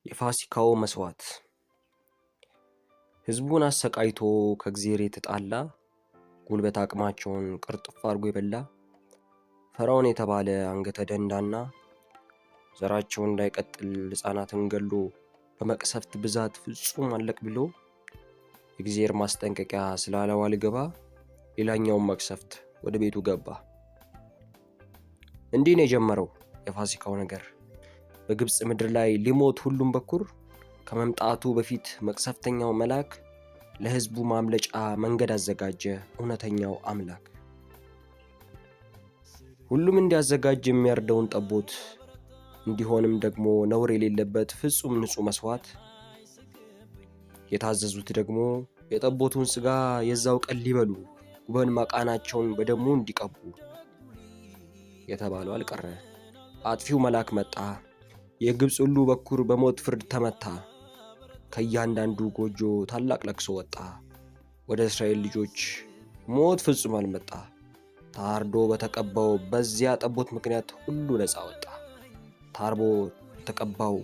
የፋሲካው መስዋዕት ሕዝቡን አሰቃይቶ ከእግዚአብሔር የተጣላ ጉልበት አቅማቸውን ቅርጥፍ አድርጎ የበላ ፈርዖን የተባለ አንገተ ደንዳና ዘራቸው እንዳይቀጥል ሕፃናትን ገሎ በመቅሰፍት ብዛት ፍጹም አለቅ ብሎ የእግዚአብሔር ማስጠንቀቂያ ስላለው አልገባ ሌላኛውን መቅሰፍት ወደ ቤቱ ገባ። እንዲህ ነው የጀመረው የፋሲካው ነገር። በግብጽ ምድር ላይ ሊሞት ሁሉም በኩር ከመምጣቱ በፊት መቅሰፍተኛው መልአክ ለሕዝቡ ማምለጫ መንገድ አዘጋጀ። እውነተኛው አምላክ ሁሉም እንዲያዘጋጅ የሚያርደውን ጠቦት እንዲሆንም ደግሞ ነውር የሌለበት ፍጹም ንጹህ መስዋዕት፣ የታዘዙት ደግሞ የጠቦቱን ሥጋ የዛው ቀን ሊበሉ ጉበን ማቃናቸውን በደሙ እንዲቀቡ የተባለው አልቀረ። አጥፊው መልአክ መጣ። የግብጽ ሁሉ በኩር በሞት ፍርድ ተመታ። ከእያንዳንዱ ጎጆ ታላቅ ለቅሶ ወጣ። ወደ እስራኤል ልጆች ሞት ፍጹም አልመጣ። ታርዶ በተቀባው በዚያ ጠቦት ምክንያት ሁሉ ነፃ ወጣ። ታርቦ በተቀባው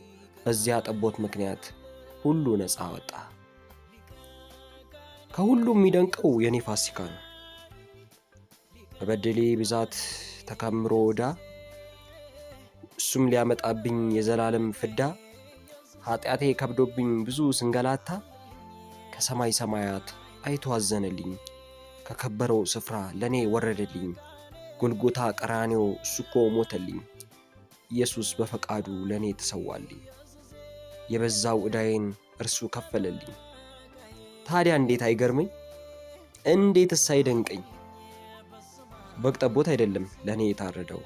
በዚያ ጠቦት ምክንያት ሁሉ ነፃ ወጣ። ከሁሉም የሚደንቀው የኔ ፋሲካ ነው። በበደሌ ብዛት ተከምሮ ወዳ እሱም ሊያመጣብኝ የዘላለም ፍዳ፣ ኃጢአቴ ከብዶብኝ ብዙ ስንገላታ ከሰማይ ሰማያት አይቶ አዘነልኝ፣ ከከበረው ስፍራ ለኔ ወረደልኝ። ጎልጎታ ቀራንዮ እሱኮ ሞተልኝ፣ ኢየሱስ በፈቃዱ ለኔ ተሰዋልኝ። የበዛው ዕዳዬን እርሱ ከፈለልኝ። ታዲያ እንዴት አይገርመኝ? እንዴትስ አይደንቀኝ? በግ ጠቦት አይደለም ለኔ የታረደው፣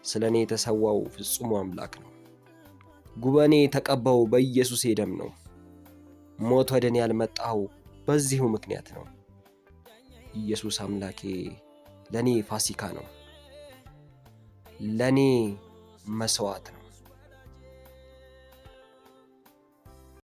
ስለ እኔ የተሰዋው ፍጹሙ አምላክ ነው። ጉበኔ የተቀባው በኢየሱስ ደም ነው። ሞት ወደ እኔ ያልመጣው በዚሁ ምክንያት ነው። ኢየሱስ አምላኬ ለኔ ፋሲካ ነው፣ ለኔ መስዋዕት ነው።